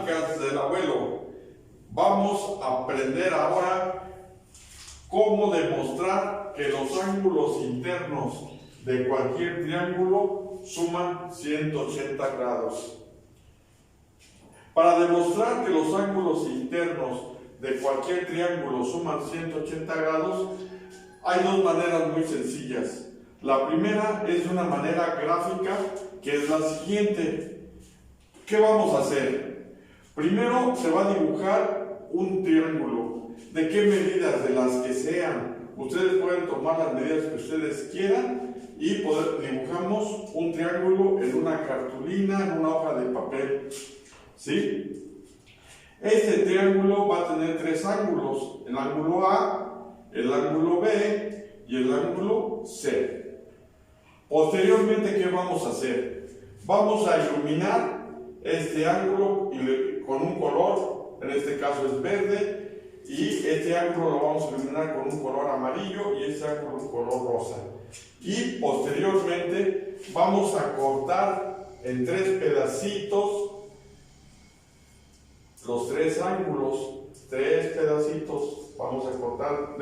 matemáticas del abuelo. Vamos a aprender ahora cómo demostrar que los ángulos internos de cualquier triángulo suman 180 grados. Para demostrar que los ángulos internos de cualquier triángulo suman 180 grados, hay dos maneras muy sencillas. La primera es de una manera gráfica, que es la siguiente. ¿Qué vamos a hacer? Primero se va a dibujar un triángulo. ¿De qué medidas? De las que sean. Ustedes pueden tomar las medidas que ustedes quieran y dibujamos un triángulo en una cartulina, en una hoja de papel. ¿Sí? Este triángulo va a tener tres ángulos: el ángulo A, el ángulo B y el ángulo C. Posteriormente, ¿qué vamos a hacer? Vamos a iluminar este ángulo con un color, en este caso es verde, y este ángulo lo vamos a iluminar con un color amarillo y este ángulo un color rosa. Y posteriormente vamos a cortar en tres pedacitos los tres ángulos, tres pedacitos vamos a cortar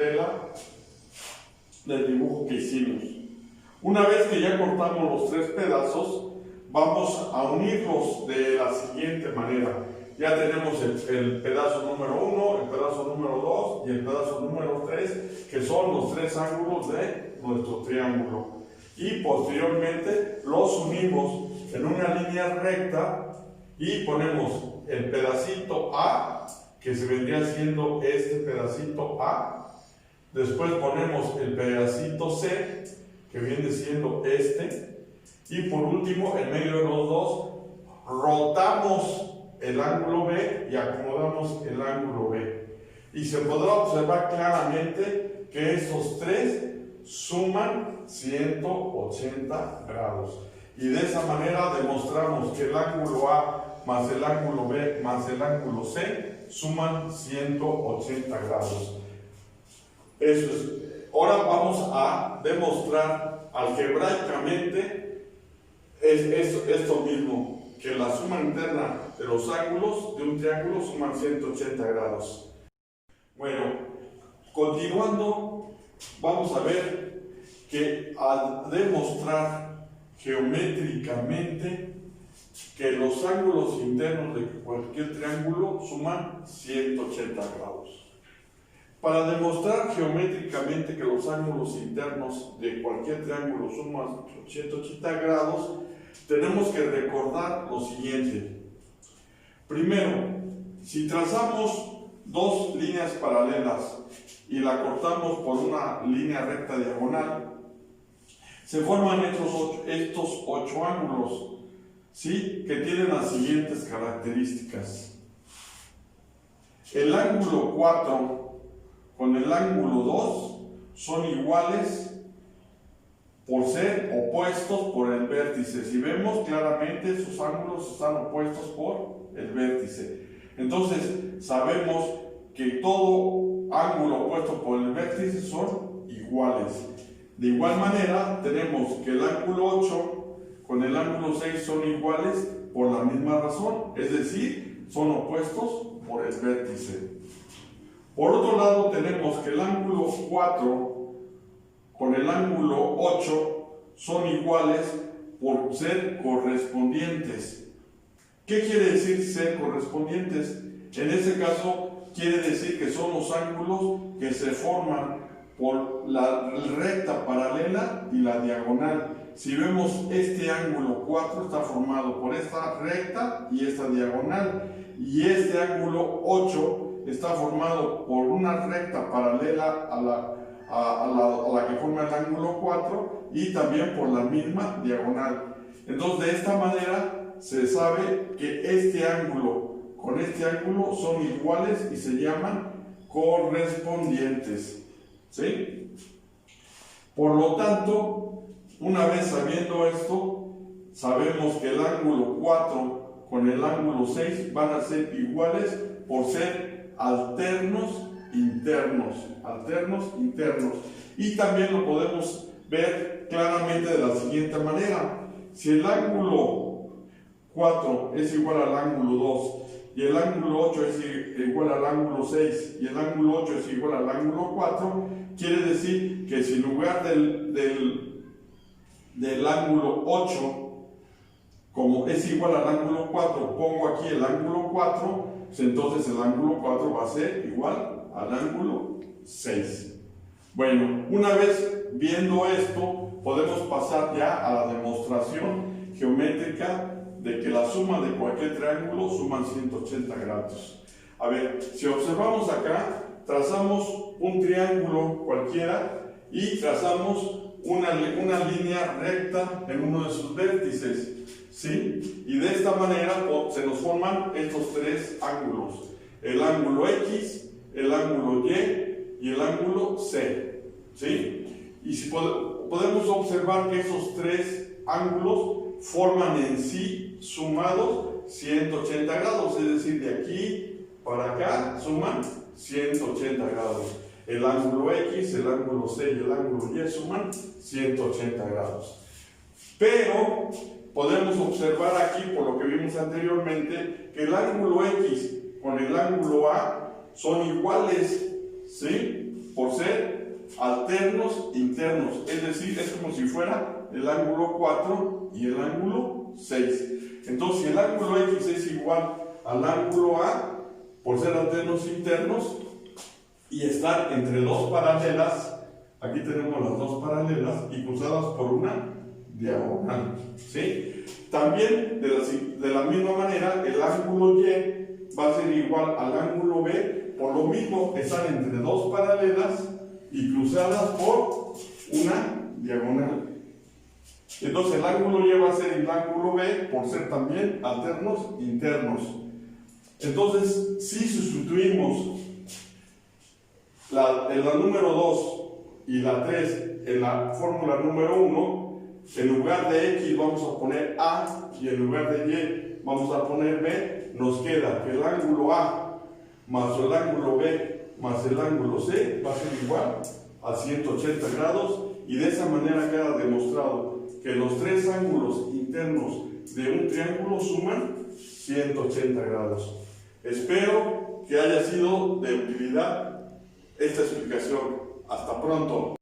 del dibujo que hicimos. Una vez que ya cortamos los tres pedazos, vamos a unirlos de la siguiente manera. Ya tenemos el pedazo número 1, el pedazo número 2 y el pedazo número 3, que son los tres ángulos de nuestro triángulo. Y posteriormente los unimos en una línea recta y ponemos el pedacito A, que se vendría siendo este pedacito A. Después ponemos el pedacito C, que viene siendo este. Y por último, en medio de los dos, rotamos el ángulo B y acomodamos el ángulo B. Y se podrá observar claramente que estos tres suman 180 grados. Y de esa manera demostramos que el ángulo A más el ángulo B más el ángulo C suman 180 grados. Eso es. Ahora vamos a demostrar algebraicamente esto mismo, que la suma interna de los ángulos de un triángulo suman 180 grados. Bueno, continuando, vamos a ver que al demostrar geométricamente que los ángulos internos de cualquier triángulo suman 180 grados. Para demostrar geométricamente que los ángulos internos de cualquier triángulo suman 180 grados, tenemos que recordar lo siguiente. Primero, si trazamos dos líneas paralelas y la cortamos por una línea recta diagonal, se forman estos 8 ángulos, ¿sí? Que tienen las siguientes características. El ángulo 4 con el ángulo 2 son iguales por ser opuestos por el vértice. Si vemos claramente, sus ángulos están opuestos por el vértice. Entonces, sabemos que todo ángulo opuesto por el vértice son iguales. De igual manera, tenemos que el ángulo 8 con el ángulo 6 son iguales por la misma razón, es decir, son opuestos por el vértice. Por otro lado, tenemos que el ángulo 4 con el ángulo 8 son iguales por ser correspondientes. ¿Qué quiere decir ser correspondientes? En este caso, quiere decir que son los ángulos que se forman por la recta paralela y la diagonal. Si vemos, este ángulo 4 está formado por esta recta y esta diagonal, y este ángulo 8 está formado por una recta paralela a la que forma el ángulo 4 y también por la misma diagonal. Entonces, de esta manera se sabe que este ángulo con este ángulo son iguales y se llaman correspondientes, ¿sí? Por lo tanto, una vez sabiendo esto, sabemos que el ángulo 4 con el ángulo 6 van a ser iguales por ser alternos internos. Y también lo podemos ver claramente de la siguiente manera. Si el ángulo 4 es igual al ángulo 2 y el ángulo 8 es igual al ángulo 6 y el ángulo 8 es igual al ángulo 4, quiere decir que si en lugar del ángulo 8, como es igual al ángulo 4, pongo aquí el ángulo 4, pues entonces el ángulo 4 va a ser igual al ángulo 6. Bueno, una vez viendo esto, podemos pasar ya a la demostración geométrica de que la suma de cualquier triángulo suman 180 grados. A ver, si observamos acá, trazamos un triángulo cualquiera y trazamos una línea recta en uno de sus vértices, ¿sí? Y de esta manera se nos forman estos tres ángulos: el ángulo X, el ángulo Y el ángulo C, ¿sí? Y si podemos observar que esos tres ángulos forman en sí, sumados, 180 grados, es decir, de aquí para acá suman 180 grados. El ángulo X, el ángulo C y el ángulo Y suman 180 grados. Pero podemos observar aquí, por lo que vimos anteriormente, que el ángulo X con el ángulo A son iguales, ¿sí? Por ser alternos internos, es decir, es como si fuera el ángulo 4 y el ángulo 6. Entonces, si el ángulo X es igual al ángulo A, por ser alternos internos y estar entre dos paralelas, aquí tenemos las dos paralelas y cruzadas por una diagonal, ¿sí? También, de la misma manera, el ángulo Y va a ser igual al ángulo B, por lo mismo están entre dos paralelas y cruzadas por una diagonal. Entonces el ángulo Y va a ser el ángulo B por ser también alternos internos. Entonces, si sustituimos la número 2 y la 3 en la fórmula número 1, en lugar de X vamos a poner A y en lugar de Y vamos a poner B, nos queda que el ángulo A más el ángulo B más el ángulo C va a ser igual a 180 grados, y de esa manera queda demostrado que los tres ángulos internos de un triángulo suman 180 grados. Espero que haya sido de utilidad esta explicación. Hasta pronto.